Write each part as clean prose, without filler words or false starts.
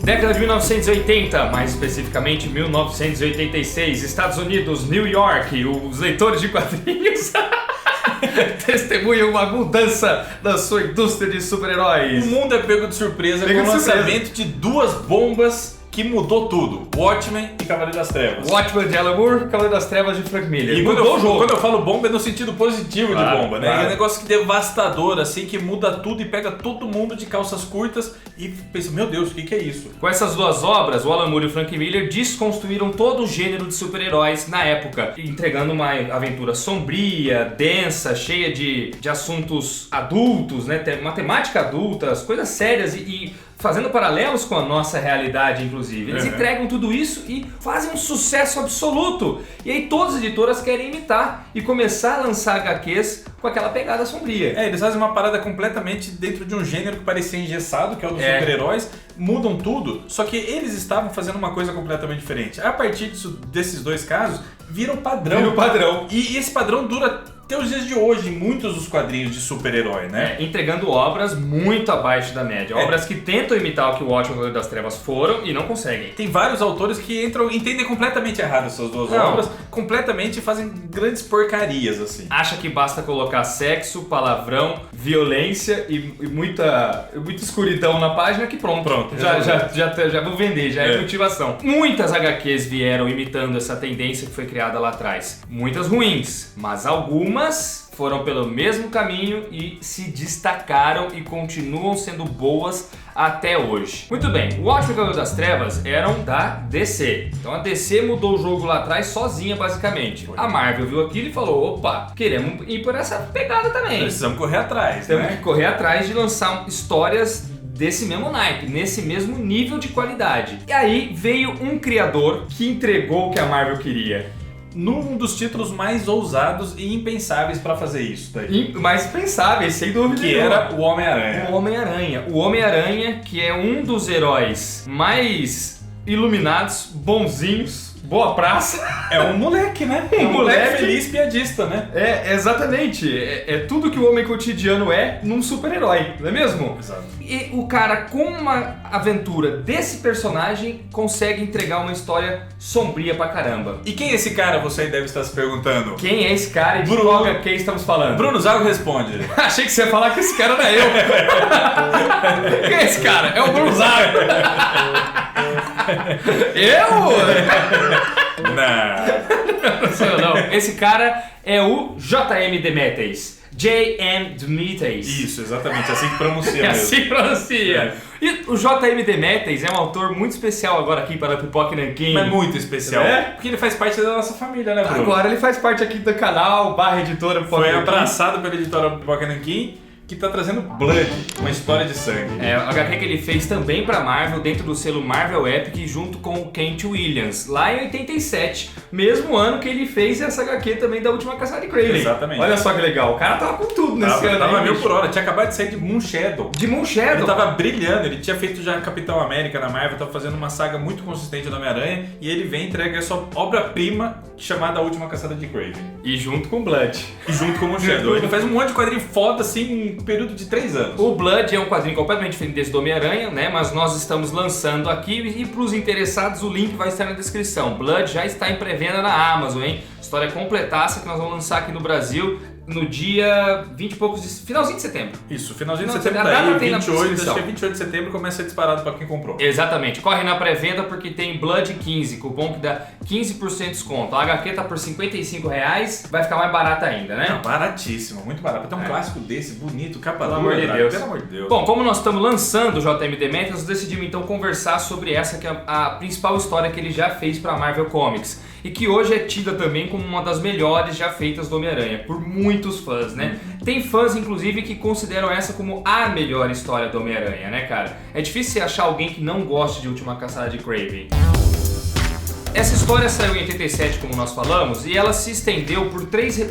Década de 1980, mais especificamente 1986, Estados Unidos, New York, os leitores de quadrinhos testemunham uma mudança na sua indústria de super-heróis. O mundo é pego de surpresa com o lançamento de duas bombas que mudou tudo: Watchmen e Cavaleiro das Trevas. Watchmen de Alan Moore, Cavaleiro das Trevas de Frank Miller. E quando eu falo bomba é no sentido positivo de bomba, né? Claro. É um negócio que devastador, assim, que muda tudo e pega todo mundo de calças curtas e pensa, meu Deus, o que é isso? Com essas duas obras, o Alan Moore e o Frank Miller desconstruíram todo o gênero de super-heróis na época, entregando uma aventura sombria, densa, cheia de assuntos adultos, né? Uma temática adulta, as coisas sérias e fazendo paralelos com a nossa realidade, inclusive. Eles entregam tudo isso e fazem um sucesso absoluto. E aí todas as editoras querem imitar e começar a lançar HQs com aquela pegada sombria. Eles fazem uma parada completamente dentro de um gênero que parecia engessado, que é o dos super-heróis, mudam tudo, só que eles estavam fazendo uma coisa completamente diferente. A partir desses dois casos, vira um padrão. Vira um padrão. E esse padrão dura até os dias de hoje, muitos dos quadrinhos de super-herói, né? Entregando obras muito abaixo da média. Obras que tentam imitar o que o Watchmen e o Cavaleiro das Trevas foram e não conseguem. Tem vários autores que entendem completamente errado essas duas obras, completamente fazem grandes porcarias, assim. Acha que basta colocar sexo, palavrão, violência e muita escuridão na página que pronto. Já vou vender, já é motivação. Muitas HQs vieram imitando essa tendência que foi criada lá atrás. Muitas ruins, mas algumas foram pelo mesmo caminho e se destacaram e continuam sendo boas até hoje. Muito bem, o Watchmen e o Cavaleiro das Trevas eram da DC. Então a DC mudou o jogo lá atrás sozinha, basicamente. A Marvel viu aquilo e falou, opa, queremos ir por essa pegada também. Precisamos correr atrás, Temos que correr atrás de lançar histórias desse mesmo naipe, nesse mesmo nível de qualidade. E aí veio um criador que entregou o que a Marvel queria. Num dos títulos mais ousados e impensáveis pra fazer isso daí. Mais pensáveis, sem dúvida Que era o Homem-Aranha. O Homem-Aranha. O Homem-Aranha, que é um dos heróis mais iluminados, bonzinhos, boa praça. É um moleque, né? Um moleque feliz piadista, né? Exatamente. É tudo que o homem cotidiano é num super-herói, não é mesmo? Exato. E o cara, com uma aventura desse personagem, consegue entregar uma história sombria pra caramba. E quem é esse cara, você deve estar se perguntando? Quem é esse cara e de qual HQ estamos falando? Bruno Zago responde. Achei que você ia falar que esse cara era eu. Quem é esse cara? É o Bruno Zago. Eu? Não. Não sou eu, não. Esse cara é o J.M. DeMatteis. J.M. DeMatteis. Isso, exatamente, assim que pronuncia mesmo. Assim pronuncia. E o J.M. DeMatteis é um autor muito especial agora aqui para a Pipoca e Nanquim. Mas muito especial. Porque ele faz parte da nossa família, né, Bruno? Agora ele faz parte aqui do canal, /editora Pipoca Foi e Nanquim. abraçado pela editora Pipoca e Nanquim, que tá trazendo Blood, uma história de sangue. É, o HQ que ele fez também pra Marvel, dentro do selo Marvel Epic, junto com o Kent Williams, lá em 87, mesmo ano que ele fez essa HQ também da Última Caçada de Kraven. Exatamente. Olha só que legal, o cara tava com tudo nesse ano. Tava aí, mil bicho. por hora, tinha acabado de sair de Moon Shadow. De Moon Shadow. Ele tava brilhando, ele tinha feito já Capitão América na Marvel, tava fazendo uma saga muito consistente do Homem-Aranha, e ele vem e entrega a sua obra-prima chamada A Última Caçada de Kraven. E junto com Blood. E junto com o Moon Shadow. Ele faz um monte de quadrinho foda, assim, em um período de 3 anos. O Blood é um quadrinho completamente diferente desse do Homem-Aranha, né? Mas nós estamos lançando aqui e pros interessados o link vai estar na descrição. Blood já está em pré-venda na Amazon, hein? História completaça que nós vamos lançar aqui no Brasil no dia 20 e poucos de... finalzinho de setembro. Isso, finalzinho de Não, setembro a data daí, tem na 28, acho descrição. que é 28 de setembro começa a ser disparado pra quem comprou. Exatamente, corre na pré-venda porque tem Blood 15, cupom que dá 15% de desconto. A HQ tá por R$55, vai ficar mais barata ainda, né? Não, baratíssimo, muito barato. Tem um clássico desse, bonito, capa Pelo dura, amor de Deus. Pelo amor de Deus. Bom, como nós estamos lançando o J.M. DeMatteis, nós decidimos então conversar sobre essa que é a principal história que ele já fez para Marvel Comics e que hoje é tida também como uma das melhores já feitas do Homem-Aranha, por muitos fãs, né? Tem fãs, inclusive, que consideram essa como a melhor história do Homem-Aranha, né, cara? É difícil você achar alguém que não goste de Última Caçada de Kraven. Essa história saiu em 87, como nós falamos, e ela se estendeu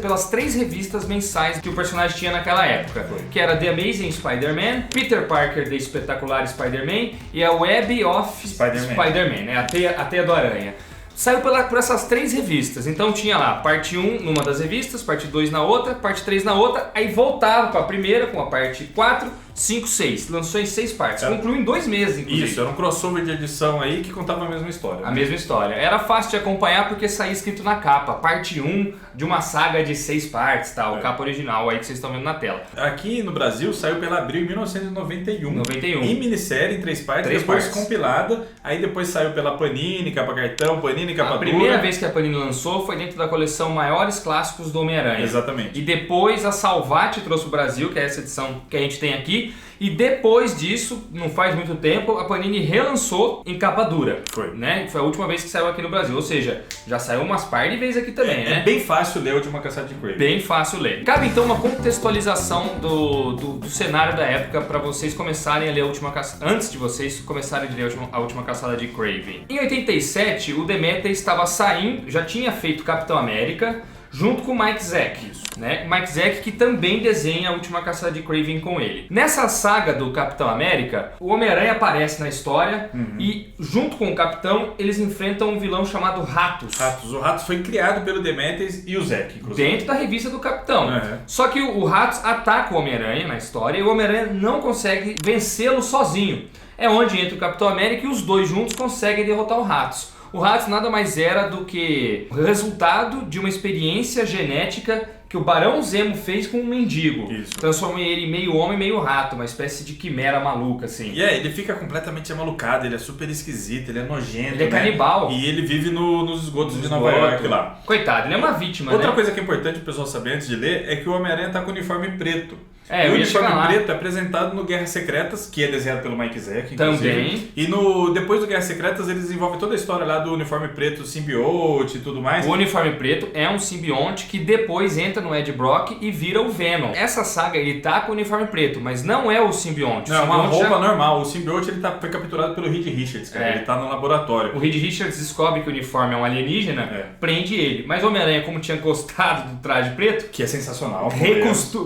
pelas 3 revistas mensais que o personagem tinha naquela época, que era The Amazing Spider-Man, Peter Parker, The Espetacular Spider-Man e a Web of Spider-Man, né? A Teia do Aranha. Saiu por essas 3 revistas, então tinha lá parte 1 numa das revistas, parte 2 na outra, parte 3 na outra, aí voltava com a primeira, com a parte 4 5, 6. Lançou em 6 partes. Concluiu em 2 meses, inclusive. Isso, era um crossover de edição aí que contava a mesma história. A mesma história. Era fácil de acompanhar porque saía escrito na capa. Parte 1 de uma saga de 6 partes, tá? O capa original aí que vocês estão vendo na tela. Aqui no Brasil saiu pela Abril em 1991. 91. Em minissérie, em 3 partes, 3 depois partes. compilada. Aí depois saiu pela Panini, capa cartão, Panini, capa A dura. primeira vez que a Panini lançou foi dentro da coleção Maiores Clássicos do Homem-Aranha. Exatamente. E depois a Salvat trouxe o Brasil, que é essa edição que a gente tem aqui. E depois disso, não faz muito tempo, a Panini relançou em capa dura. Foi. Né? Foi a última vez que saiu aqui no Brasil. Ou seja, já saiu umas par de vezes aqui também, né? É bem fácil ler a Última Caçada de Kraven. Bem fácil ler. Cabe então uma contextualização do cenário da época para vocês começarem a ler a Última Caçada. Antes de vocês começarem a ler a última Caçada de Kraven. Em 87, o Demeter estava saindo, já tinha feito Capitão América, junto com o Mike Zeck. Né? Mike Zeck que também desenha a Última Caçada de Kraven com ele. Nessa saga do Capitão América, o Homem-Aranha aparece na história e junto com o Capitão eles enfrentam um vilão chamado Ratos. O Ratos foi criado pelo Demetrius e o Zeck, inclusive. Dentro da revista do Capitão. Só que o Ratos ataca o Homem-Aranha na história e o Homem-Aranha não consegue vencê-lo sozinho. É onde entra o Capitão América e os dois juntos conseguem derrotar o Ratos. O Ratos nada mais era do que o resultado de uma experiência genética que o Barão Zemo fez com um mendigo. Isso. Transformou ele em meio homem, meio rato, uma espécie de quimera maluca, assim. E ele fica completamente amalucado, ele é super esquisito, ele é nojento. Ele é canibal. E ele vive nos esgotos de Nova York lá. Coitado, ele é uma vítima, Outra né? coisa que é importante o pessoal saber antes de ler é que o Homem-Aranha tá com o uniforme preto. É, o eu ia chegar uniforme lá. preto é apresentado no Guerras Secretas, que é desenhado pelo Mike Zeck, inclusive. Também. E depois do Guerras Secretas eles desenvolvem toda a história lá do uniforme preto, simbiote e tudo mais. O uniforme preto é um simbionte que depois entra no Ed Brock e vira o Venom. Essa saga ele tá com o uniforme preto, mas não é o simbionte. Não, é uma simbionte roupa normal. O simbiote ele foi capturado pelo Reed Richards, cara. Ele tá no laboratório. O Reed Richards descobre que o uniforme é um alienígena, prende ele. Mas o Homem-Aranha, como tinha gostado do traje preto, Que é sensacional.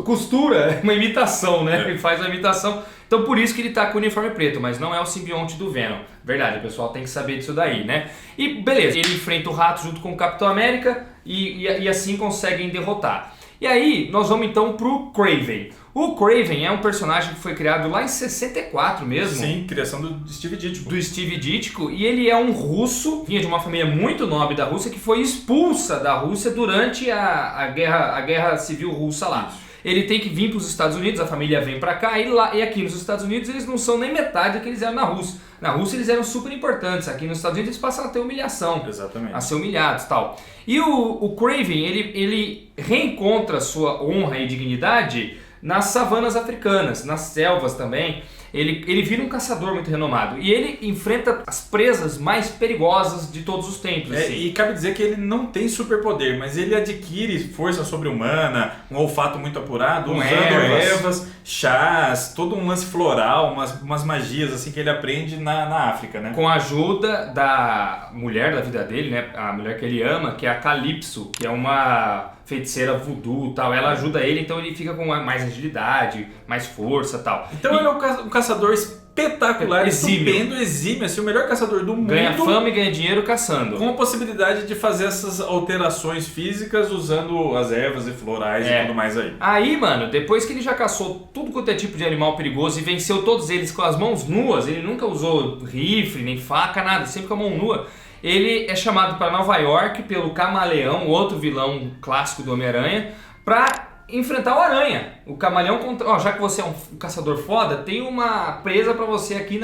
costura uma imitação, né? Ele faz uma imitação. Então por isso que ele tá com o uniforme preto, mas não é o simbionte do Venom. Verdade, o pessoal tem que saber disso daí, né? E beleza, ele enfrenta o Rato junto com o Capitão América e assim conseguem derrotar. E aí, nós vamos então pro Kraven. O Kraven é um personagem que foi criado lá em 64 mesmo. Sim, criação do Steve Ditko. Do Steve Ditko, e ele é um russo, vinha de uma família muito nobre da Rússia, que foi expulsa da Rússia durante a guerra civil russa lá. Isso. Ele tem que vir para os Estados Unidos, a família vem para cá, e aqui nos Estados Unidos eles não são nem metade do que eles eram na Rússia. Na Rússia eles eram super importantes, aqui nos Estados Unidos eles passam a ter humilhação. Exatamente. A ser humilhados e tal. E o Kraven, ele reencontra sua honra e dignidade nas savanas africanas, nas selvas também. Ele vira um caçador muito renomado. E ele enfrenta as presas mais perigosas de todos os tempos. Assim. E cabe dizer que ele não tem superpoder, mas ele adquire força sobre-humana, um olfato muito apurado, usando ervas, chás, todo um lance floral, umas magias assim que ele aprende na África, né? Com a ajuda da mulher da vida dele, né? A mulher que ele ama, que é a Calypso, que é uma feiticeira voodoo e tal. Ela ajuda ele, então ele fica com mais agilidade, mais força e tal. Então ele é um caçador espetacular, estupendo, exímio, assim, o melhor caçador do mundo. Ganha fama e ganha dinheiro caçando. Com a possibilidade de fazer essas alterações físicas usando as ervas e florais e tudo mais aí. Aí, mano, depois que ele já caçou tudo quanto é tipo de animal perigoso e venceu todos eles com as mãos nuas, ele nunca usou rifle, nem faca, nada, sempre com a mão nua. Ele é chamado para Nova York pelo Camaleão, outro vilão clássico do Homem-Aranha, para enfrentar o Aranha. O Camaleão, já que você é um caçador foda, tem uma presa para você aqui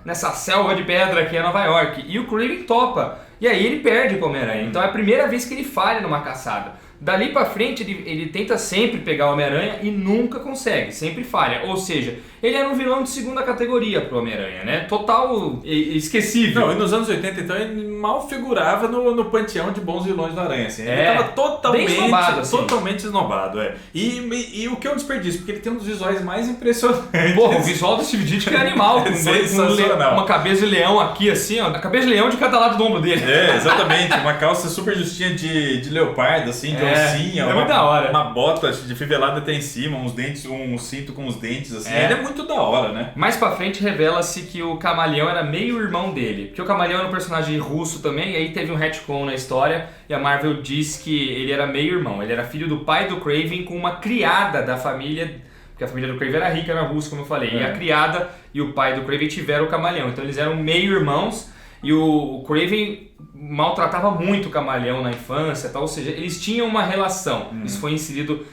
nessa selva de pedra que é Nova York. E o Kraven topa. E aí ele perde com o Homem-Aranha. Então é a primeira vez que ele falha numa caçada. Dali pra frente ele tenta sempre pegar o Homem-Aranha e nunca consegue, sempre falha. Ou seja, ele era um vilão de segunda categoria pro Homem-Aranha, né? Total esquecível. Não, e nos anos 80 então ele mal figurava no panteão de bons vilões do Aranha, assim. Ele tava totalmente esnobado, E o que é um desperdício, porque ele tem um dos visuais mais impressionantes. Porra, o visual do Steve Ditko é animal, com uma cabeça de leão aqui assim, ó, a cabeça de leão de cada lado do ombro dele. É, exatamente, uma calça super justinha de leopardo, assim, de oncinha, muito da hora. Uma bota de fivelada até em cima, uns dentes, um cinto com os dentes, assim. Ele é muito da hora, né? Mais pra frente revela-se que o Camaleão era meio irmão dele, porque o Camaleão era um personagem russo também, e aí teve um retcon na história, e a Marvel diz que ele era meio irmão, ele era filho do pai do Kraven com uma criada da família, porque a família do Kraven era rica na Rússia, como eu falei, e a criada e o pai do Kraven tiveram o camaleão, então eles eram meio irmãos, e o Kraven maltratava muito o camaleão na infância, tal, ou seja, eles tinham uma relação. Isso foi inserido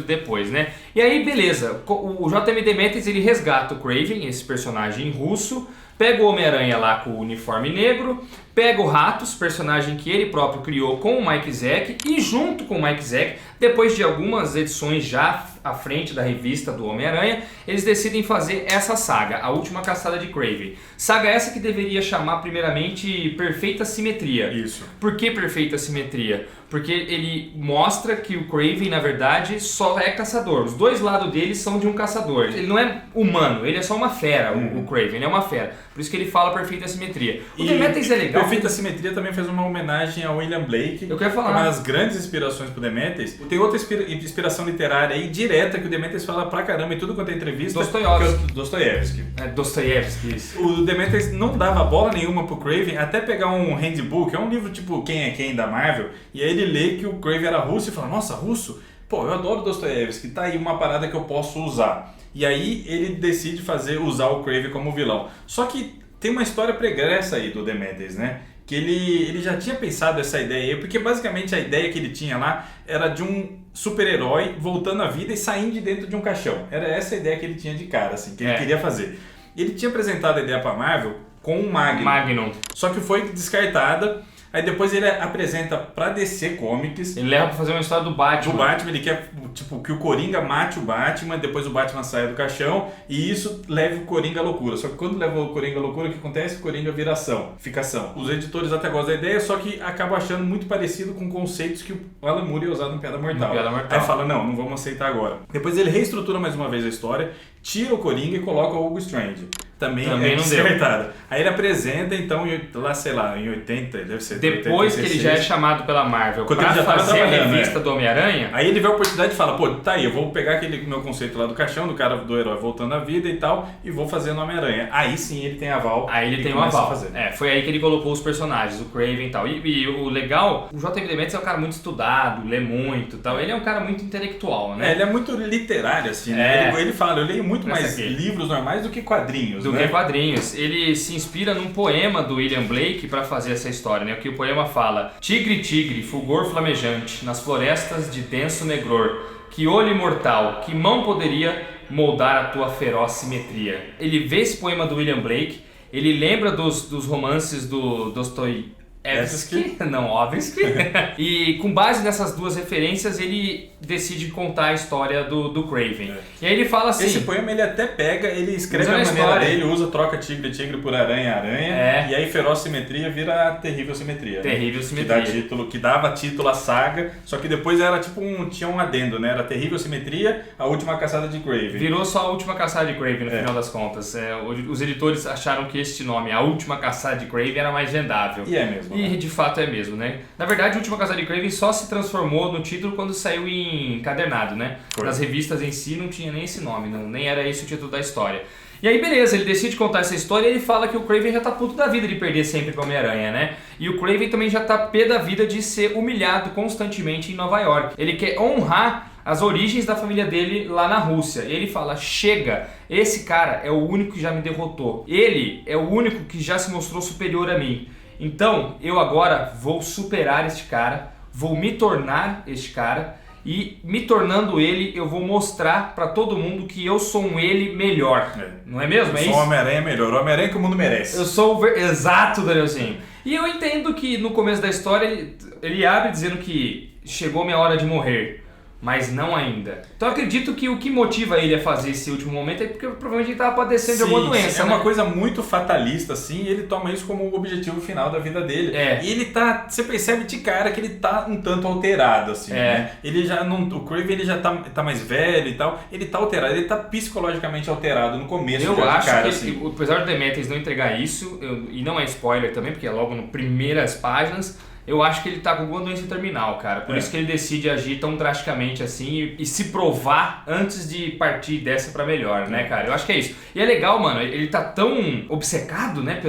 depois, né? E aí, beleza, o J.M. Demetrius, ele resgata o Kraven, esse personagem russo, pega o Homem-Aranha lá com o uniforme negro, pega o Ratos, personagem que ele próprio criou com o Mike Zeck, e junto com o Mike Zeck, depois de algumas edições já à frente da revista do Homem-Aranha, eles decidem fazer essa saga, A Última Caçada de Kraven. Saga essa que deveria chamar primeiramente Perfeita Simetria. Isso. Por que Perfeita Simetria? Porque ele mostra que o Kraven, na verdade, só é caçador. Os dois lados dele são de um caçador. Ele não é humano, ele é só uma fera, o Kraven, ele é uma fera. Por isso que ele fala Perfeita Simetria. O Demetrius é legal. Perfeita Simetria também fez uma homenagem a William Blake. Eu quero falar. Uma das grandes inspirações pro Demetrius. Tem outra inspiração literária aí, direta, que o Demetrius fala pra caramba em tudo quanto é entrevista. Dostoiévski. Dostoiévski, isso. O Demetrius não dava bola nenhuma pro Kraven, até pegar um handbook, é um livro tipo Quem é Quem da Marvel, e aí ele lê que o Kraven era russo e fala, nossa, russo? Pô, eu adoro Dostoiévski, tá aí uma parada que eu posso usar. E aí ele decide usar o Kraven como vilão. Só que tem uma história pregressa aí do Demetrius, né? Que ele já tinha pensado essa ideia aí, porque basicamente a ideia que ele tinha lá era de um super-herói voltando à vida e saindo de dentro de um caixão. Era essa a ideia que ele tinha de cara, assim, que ele queria fazer. Ele tinha apresentado a ideia pra Marvel com o Magnum. Só que foi descartada. Aí depois ele apresenta pra DC Comics. Ele leva pra fazer uma história do Batman. Do Batman, ele quer tipo, que o Coringa mate o Batman, depois o Batman saia do caixão e isso leva o Coringa à loucura. Só que quando leva o Coringa à loucura, o que acontece? O Coringa vira fica ação. Os editores até gostam da ideia, só que acabam achando muito parecido com conceitos que o Alan Moore ia usar no Piada Mortal. Aí fala, não vamos aceitar agora. Depois ele reestrutura mais uma vez a história, tira o Coringa e coloca o Hugo Strange. Também é descartado. Aí ele apresenta, então, lá, sei lá, em 80, deve ser. Depois 86, que ele já é chamado pela Marvel pra fazer a revista do Homem-Aranha. Aí ele vê a oportunidade e fala, pô, tá aí, eu vou pegar aquele meu conceito lá do caixão, do cara do herói voltando à vida e tal, e vou fazer no Homem-Aranha. Aí sim ele tem aval. Aí ele tem um aval. Foi aí que ele colocou os personagens, o Kraven e tal. E o legal, o J.M. Demetrius é um cara muito estudado, lê muito e tal. Ele é um cara muito intelectual, né? Ele é muito literário, assim, né? Ele fala, eu leio muito mais livros normais do que quadrinhos. Do que quadrinhos. Ele se inspira num poema do William Blake para fazer essa história, né? O que o poema fala: Tigre, tigre, fulgor flamejante, nas florestas de denso negror, que olho imortal, que mão poderia moldar a tua feroz simetria. Ele vê esse poema do William Blake, ele lembra dos romances do Dostoiévski, e com base nessas duas referências ele decide contar a história do Kraven. E aí ele fala assim... Esse poema ele até pega, ele escreve a maneira dele, troca tigre, tigre por aranha, e aí feroz simetria vira terrível simetria. Terrível simetria. Que dava título à saga, só que depois era tipo tinha um adendo, né? Era terrível simetria, a última caçada de Kraven. Virou só a última caçada de Kraven no final das contas. Os editores acharam que este nome, a última caçada de Kraven, era mais vendável. E é mesmo. E de fato é mesmo, né? Na verdade, a última caçada de Kraven só se transformou no título quando saiu encadernado, né? Nas revistas em si não tinha nem esse nome, nem era esse o título da história. E aí beleza, ele decide contar essa história e ele fala que o Kraven já tá puto da vida de perder sempre pro Homem-Aranha, né? E o Kraven também já tá pé da vida de ser humilhado constantemente em Nova York. Ele quer honrar as origens da família dele lá na Rússia. Ele fala, chega, esse cara é o único que já me derrotou. Ele é o único que já se mostrou superior a mim. Então, eu agora vou superar este cara, vou me tornar este cara, e me tornando ele, eu vou mostrar pra todo mundo que eu sou um ele melhor. Não é mesmo? Eu sou o Homem-Aranha melhor, o Homem-Aranha que o mundo merece. Eu sou exato, Danielzinho. E eu entendo que no começo da história ele abre dizendo que chegou minha hora de morrer. Mas não ainda. Então eu acredito que o que motiva ele a fazer esse último momento é porque provavelmente ele estava padecendo de alguma doença. É uma coisa muito fatalista, assim, e ele toma isso como o objetivo final da vida dele. E ele tá. Você percebe de cara que ele tá um tanto alterado, assim, né? Ele já não. O Kraven ele já tá mais velho e tal. Ele tá alterado, ele tá psicologicamente alterado no começo. Eu acho que assim. Apesar do Demetrius não entregar isso, e não é spoiler também, porque é logo nas primeiras páginas. Eu acho que ele tá com alguma doença terminal, cara. Por isso que ele decide agir tão drasticamente assim e se provar antes de partir dessa pra melhor, né, cara? Eu acho que é isso. E é legal, mano, ele tá tão obcecado, né,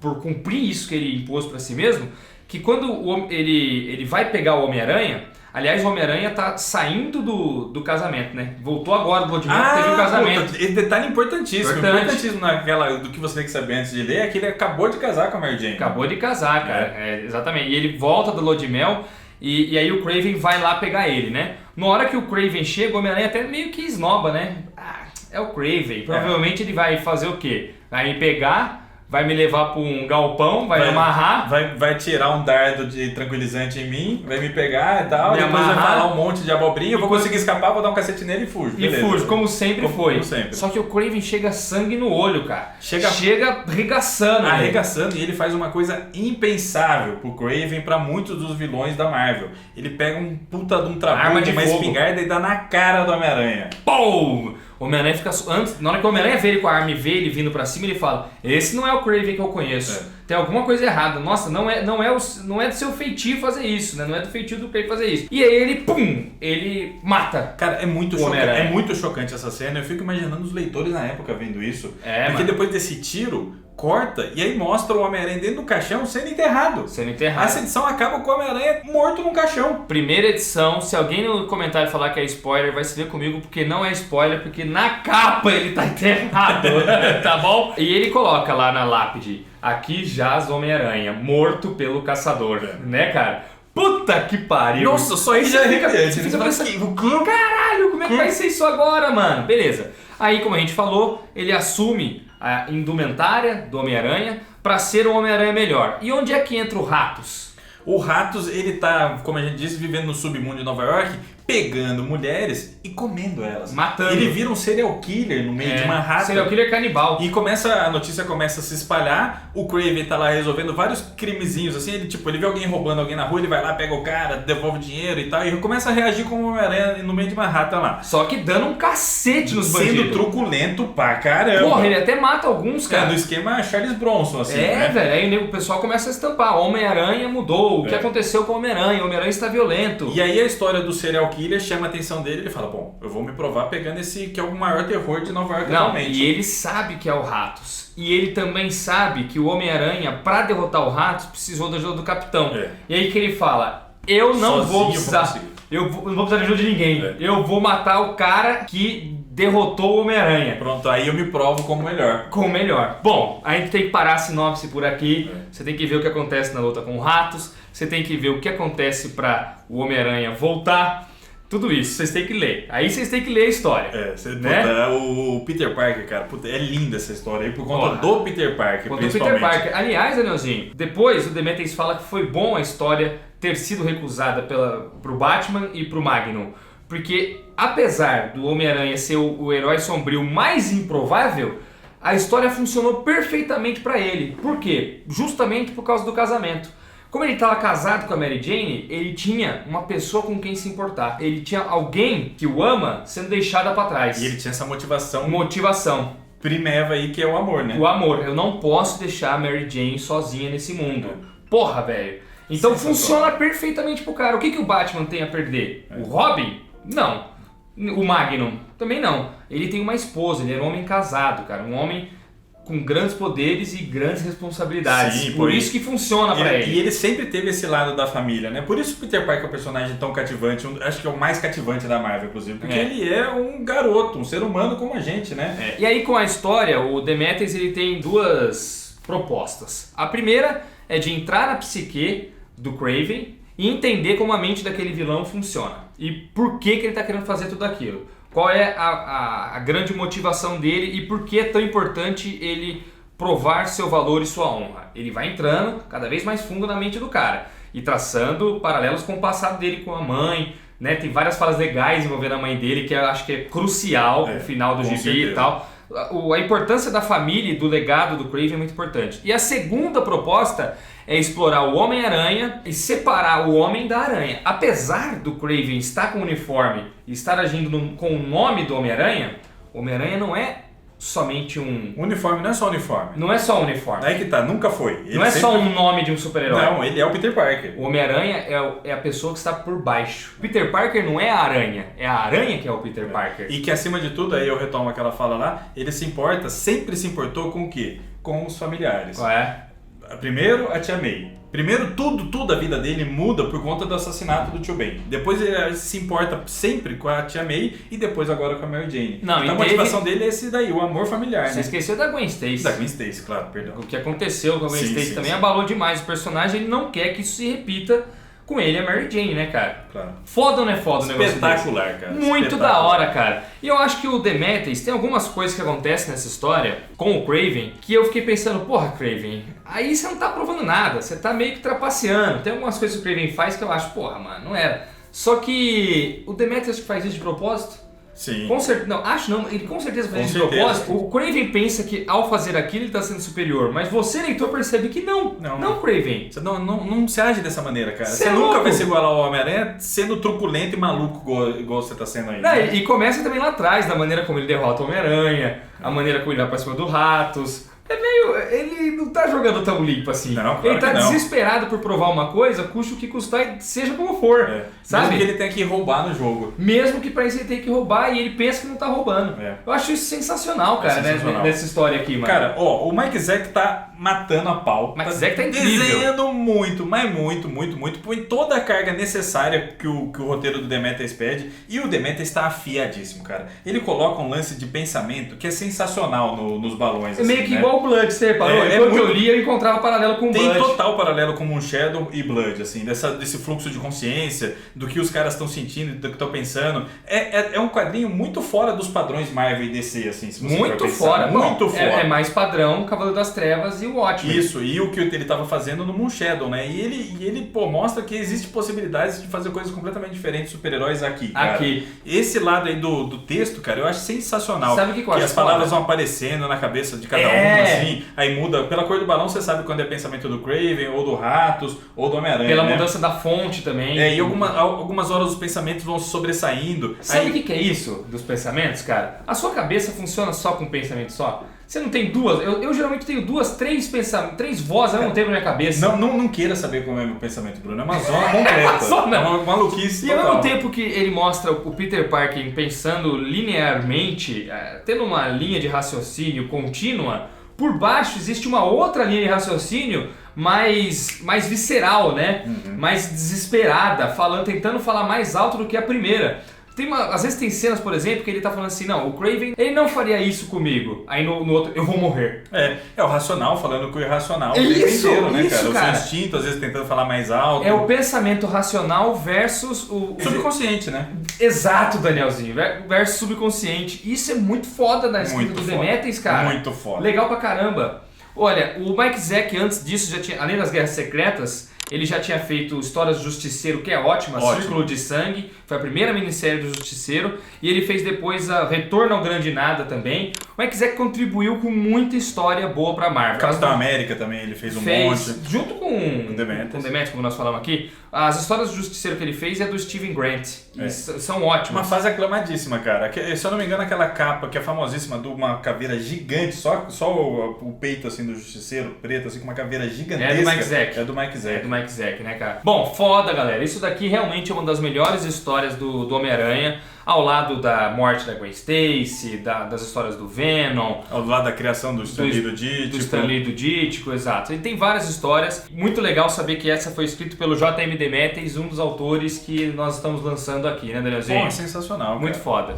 por cumprir isso que ele impôs pra si mesmo, que quando ele vai pegar o Homem-Aranha, Aliás, o Homem-Aranha tá saindo do casamento, né? Voltou agora do Lodimel, teve um casamento. Puta, detalhe importantíssimo naquela, do que você tem que saber antes de ler, é que ele acabou de casar com a Mary Jane. Acabou de casar, cara. Exatamente. E ele volta do Lodimel e aí o Kraven vai lá pegar ele, né? Na hora que o Kraven chega, o Homem-Aranha até meio que esnoba, né? É o Kraven. Provavelmente ele vai fazer o quê? Vai me pegar... Vai me levar para um galpão, vai me amarrar. Vai tirar um dardo de tranquilizante em mim, vai me pegar e tal. Depois vai falar um monte de abobrinha, eu vou conseguir escapar, vou dar um cacete nele e fujo. E fujo, como sempre foi. Como sempre. Só que o Kraven chega sangue no olho, cara. Chega arregaçando. Arregaçando, e ele faz uma coisa impensável pro Kraven, pra muitos dos vilões da Marvel. Ele pega um puta de um trabuco, uma espingarda e dá na cara do Homem-Aranha. Pum! O Homem-Aranha fica... Na hora que o Homem-Aranha vê ele com a arma e vê ele vindo pra cima, ele fala: esse não é o Kraven que eu conheço. Tem alguma coisa errada. Nossa, não é do seu feitio fazer isso, né? Não é do feitio do Kraven fazer isso. E aí ele, pum! Ele mata. Cara, é muito chocante essa cena. Eu fico imaginando os leitores na época vendo isso. Porque depois desse tiro... corta e aí mostra o Homem-Aranha dentro do caixão sendo enterrado. Essa edição acaba com o Homem-Aranha morto num caixão. Primeira edição, se alguém no comentário falar que é spoiler, vai se ver comigo, porque não é spoiler, porque na capa ele tá enterrado, tá bom? E ele coloca lá na lápide: aqui jaz o Homem-Aranha, morto pelo caçador, né, cara? Puta que pariu! Nossa, só isso já fica pensando, caralho, como é que vai ser isso agora, mano? Beleza. Aí, como a gente falou, ele assume a indumentária do Homem-Aranha para ser um Homem-Aranha melhor. E onde é que entra o Ratos? O Ratos, ele tá, como a gente disse, vivendo no submundo de Nova York, pegando mulheres e comendo elas. Matando. Ele vira um serial killer no meio de Manhattan. Serial killer canibal. E a notícia começa a se espalhar, o Kraven tá lá resolvendo vários crimezinhos, assim, ele vê alguém roubando alguém na rua, ele vai lá, pega o cara, devolve dinheiro e tal, e começa a reagir como Homem-Aranha no meio de Manhattan lá. Só que dando um cacete nos bandidos. Sendo truculento pra caramba. Porra, ele até mata alguns, cara. No esquema Charles Bronson, assim, velho, aí o pessoal começa a estampar: Homem-Aranha mudou, o que aconteceu com o Homem-Aranha? O Homem-Aranha está violento. E aí a história do serial killer chama a atenção dele, ele fala: bom, eu vou me provar pegando esse que é o maior terror de Nova York atualmente. E ele sabe que é o Ratos. E ele também sabe que o Homem-Aranha, pra derrotar o Ratos, precisou da ajuda do Capitão. E aí que ele fala: eu não vou precisar. Eu não vou precisar de ajuda de ninguém. Eu vou matar o cara que derrotou o Homem-Aranha. Pronto, aí eu me provo como melhor. Como melhor. Bom, a gente tem que parar a sinopse por aqui. Você tem que ver o que acontece na luta com o Ratos. Você tem que ver o que acontece pra o Homem-Aranha voltar. Tudo isso, vocês têm que ler. Aí vocês têm que ler a história. Né? O Peter Parker, cara, é linda essa história aí por conta do Peter Parker, principalmente. Peter Parker. Aliás, Danielzinho, depois o Demetrius fala que foi bom a história ter sido recusada pro Batman e pro Magnum. Porque apesar do Homem-Aranha ser o herói sombrio mais improvável, a história funcionou perfeitamente pra ele. Por quê? Justamente por causa do casamento. Como ele estava casado com a Mary Jane, ele tinha uma pessoa com quem se importar. Ele tinha alguém que o ama sendo deixada para trás. E ele tinha essa motivação primeva aí, que é o amor, né? O amor. Eu não posso deixar a Mary Jane sozinha nesse mundo. Porra, velho. Então funciona perfeitamente pro cara. O que o Batman tem a perder? O Robin? Não. O Magnum? Também não. Ele tem uma esposa, ele era um homem casado, cara. Um homem com grandes poderes e grandes responsabilidades. Sim, por isso que funciona pra ele. E ele sempre teve esse lado da família, né? Por isso o Peter Parker é um personagem tão cativante, acho que é o mais cativante da Marvel, inclusive, porque ele é um garoto, um ser humano como a gente, né? E aí com a história, o Demetrius ele tem duas propostas. A primeira é de entrar na psique do Kraven e entender como a mente daquele vilão funciona. E por que ele está querendo fazer tudo aquilo. Qual é a grande motivação dele e por que é tão importante ele provar seu valor e sua honra. Ele vai entrando cada vez mais fundo na mente do cara e traçando paralelos com o passado dele com a mãe, né? Tem várias falas legais envolvendo a mãe dele que eu acho que é crucial no final do gibi e tal. A importância da família e do legado do Kraven é muito importante. E a segunda proposta é explorar o Homem-Aranha e separar o Homem da Aranha. Apesar do Kraven estar com o uniforme e estar agindo com o nome do Homem-Aranha, o Homem-Aranha não é somente um... O uniforme não é só uniforme. Não é só um uniforme. Aí que tá, nunca foi. Ele não é só um nome de um super-herói. Não, ele é o Peter Parker. O Homem-Aranha é a pessoa que está por baixo. Peter Parker não é a aranha, é a aranha que é o Peter Parker. E que acima de tudo, aí eu retomo aquela fala lá, ele sempre se importou com o quê? Com os familiares. Primeiro, a Tia May. Primeiro, tudo a vida dele muda por conta do assassinato do tio Ben. Depois ele se importa sempre com a Tia May e depois agora com a Mary Jane. Não, então a motivação dele é esse daí, o amor familiar, Você né? esqueceu da Gwen Stacy. Da Gwen Stacy, claro, perdão. O que aconteceu com a Gwen Sim, Stacy sim, também sim. abalou demais o personagem. Ele não quer que isso se repita com ele e a Mary Jane, né, cara? Claro. Foda ou não é foda o negócio desse? Espetacular, cara. Muito Espetacular. da hora, cara. E eu acho que o Demetrius tem algumas coisas que acontecem nessa história com o Kraven que eu fiquei pensando, porra, Kraven, aí você não tá provando nada, você tá meio que trapaceando. Tem algumas coisas que o Kraven faz que eu acho, porra, mano, não era. Só que o Demetrius que faz isso de propósito. Sim. Com certeza, não, acho não, ele com certeza faz Com isso de certeza. propósito. O Kraven pensa que ao fazer aquilo ele está sendo superior, mas você, leitor, percebe que não, Kraven. Você não se age dessa maneira, cara. Cê Você é nunca louco. vai se igualar ao Homem-Aranha sendo truculento e maluco igual você tá sendo aí. Não, né? e começa também lá atrás, da maneira como ele derrota o Homem-Aranha, a maneira como ele vai pra cima do Ratos. É meio. Ele não tá jogando tão limpo assim. Não, claro ele tá que não. desesperado por provar uma coisa, custe o que custar, seja como for. É. Sabe? Mesmo que ele tenha que roubar no jogo. Mesmo que pra isso ele tenha que roubar e ele pensa que não tá roubando. É. Eu acho isso sensacional, cara, né, sensacional. nessa história aqui, mano. Cara, ó, o Mike Zeck tá matando a pau. O Mike Zeck tá incrível. Desenhando muito, mas muito. Põe toda a carga necessária que o roteiro do Demetrius pede. E o Demetrius está afiadíssimo, cara. Ele coloca um lance de pensamento que é sensacional nos balões. É assim, meio que né? igual o Blood, você reparou? É Quando muito- eu li, eu encontrava paralelo com o Tem Blood. total paralelo com Moonshadow e Blood, assim, desse fluxo de consciência, do que os caras estão sentindo, do que estão pensando. É um quadrinho muito fora dos padrões Marvel e DC, assim, se você Muito for pensar. fora. Muito Bom, fora. É mais padrão Cavaleiro das Trevas e o Watchmen. Isso, e o que ele tava fazendo no Moonshadow, né? E ele pô, mostra que existe possibilidades de fazer coisas completamente diferentes de super-heróis aqui, cara. Aqui. Esse lado aí do texto, cara, eu acho sensacional. Sabe o que eu acho as palavras foda? vão aparecendo na cabeça de cada É. um, assim, aí muda. Pela cor do balão, você sabe quando é pensamento do Kraven, ou do Ratos, ou do Homem-Aranha, Pela né? mudança da fonte também. E algumas horas os pensamentos vão se sobressaindo. Sabe Aí- o que é isso dos pensamentos, cara? A sua cabeça funciona só com um pensamento só? Você não tem duas? Eu geralmente tenho três pensamentos, três vozes ao mesmo tempo na minha cabeça. Não queira saber como é meu pensamento, Bruno. É uma zona completa. Zona. É uma maluquice E ao total. mesmo tempo que ele mostra o Peter Parker pensando linearmente, tendo uma linha de raciocínio contínua, por baixo existe uma outra linha de raciocínio mais visceral, né? Mais desesperada, tentando falar mais alto do que a primeira. Às vezes tem cenas, por exemplo, que ele tá falando assim, não, o Kraven, ele não faria isso comigo. Aí no outro, eu vou morrer. É o racional falando com o irracional. É o tempo isso, inteiro, né, isso, cara? cara. O seu instinto, às vezes, tentando falar mais alto. É o pensamento racional versus o subconsciente, né? Exato, Danielzinho, versus subconsciente. Isso é muito foda na escrita Muito do foda. Demetrius, cara. Muito foda. Legal pra caramba. Olha, o Mike Zeck antes disso já tinha, além das Guerras Secretas, ele já tinha feito Histórias do Justiceiro, que é ótima, Ótimo. Círculo de Sangue, foi a primeira minissérie do Justiceiro, e ele fez depois a Retorno ao Grande Nada também. O Mike Zeck contribuiu com muita história boa pra Marvel. Capitão América também, ele fez um Fez, monte. junto com o Demetrius. Demetrius, como nós falamos aqui, as histórias do Justiceiro que ele fez é do Steven Grant, e são ótimas. Uma fase aclamadíssima, cara. Se eu não me engano, aquela capa que é famosíssima de uma caveira gigante, só o peito assim do Justiceiro, preto, assim, com uma caveira gigantesca. É do Mike Zeck. É do Mike Zeck. É do Mike Zeck, né, cara? Bom, foda, galera. Isso daqui realmente é uma das melhores histórias do Homem-Aranha, ao lado da morte da Gwen Stacy, das histórias do Venom, Ao lado da criação do Stan Lee do Dítico. do Stan Lee do Dítico, exato. Ele tem várias histórias. Muito legal saber que essa foi escrita pelo J.M. Demetrius, um dos autores que nós estamos lançando aqui, né, Danielzinho? Pô, sensacional, Muito cara. foda.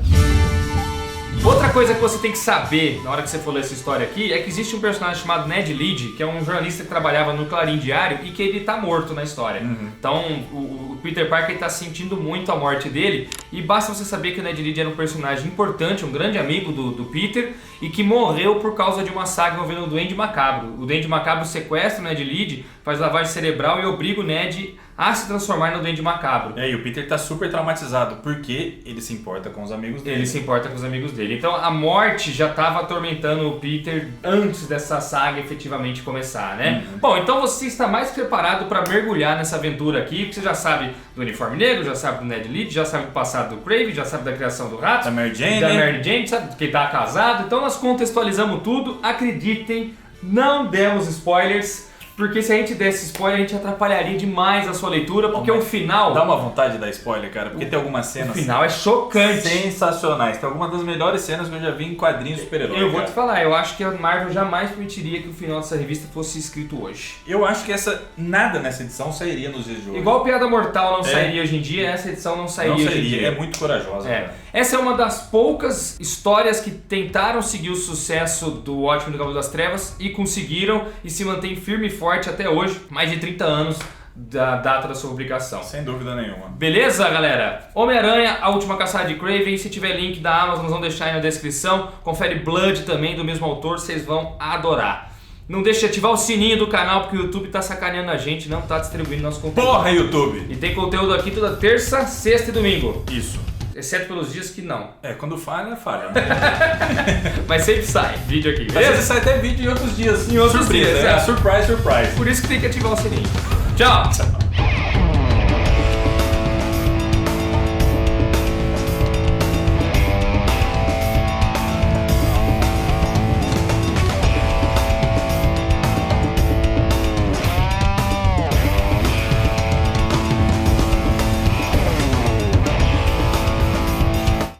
Outra coisa que você tem que saber na hora que você for ler essa história aqui é que existe um personagem chamado Ned Leeds, que é um jornalista que trabalhava no Clarim Diário e que ele tá morto na história. Então o Peter Parker tá sentindo muito a morte dele e basta você saber que o Ned Leeds era um personagem importante, um grande amigo do Peter e que morreu por causa de uma saga envolvendo o Duende Macabro. O Duende Macabro sequestra o Ned Leeds, faz lavagem cerebral e obriga o Ned a se transformar no Duende Macabro. E o Peter tá super traumatizado, porque ele se importa com os amigos dele. Ele se importa com os amigos dele. Então a morte já estava atormentando o Peter antes dessa saga efetivamente começar, né? Bom, então você está mais preparado para mergulhar nessa aventura aqui, porque você já sabe do Uniforme Negro, já sabe do Ned Leeds, já sabe do passado do Kraven, já sabe da criação do Rato, Da Mary Jane, da né? Mary Jane, sabe que ele tá casado. Então nós contextualizamos tudo. Acreditem, não demos spoilers. Porque se a gente desse spoiler, a gente atrapalharia demais a sua leitura, porque o final... Dá uma vontade de dar spoiler, cara, porque tem algumas cenas... O final é chocante. Sensacionais. Tem algumas das melhores cenas que eu já vi em quadrinhos super-heróis. Eu vou te falar, eu acho que a Marvel jamais permitiria que o final dessa revista fosse escrito hoje. Eu acho que nada nessa edição sairia nos dias de hoje. Igual Piada Mortal não sairia hoje em dia, essa edição não sairia hoje em dia. É muito corajosa. Essa é uma das poucas histórias que tentaram seguir o sucesso do Watchmen do Cavaleiro das Trevas e conseguiram e se mantém firme e forte até hoje, mais de 30 anos da data da sua publicação. Sem dúvida nenhuma. Beleza, galera? Homem-Aranha, A Última Caçada de Kraven. Se tiver link da Amazon, nós vamos deixar aí na descrição. Confere Blood também, do mesmo autor, vocês vão adorar. Não deixe de ativar o sininho do canal, porque o YouTube tá sacaneando a gente, não tá distribuindo nosso conteúdo. Porra, YouTube! E tem conteúdo aqui toda terça, sexta e domingo. Isso. Exceto pelos dias que não. Quando falha, falha. Mas sempre sai vídeo aqui, beleza? Às vezes sai até vídeo em outros dias. Em outros dias, surpresa. Surprise, surprise. Por isso que tem que ativar o sininho. Tchau!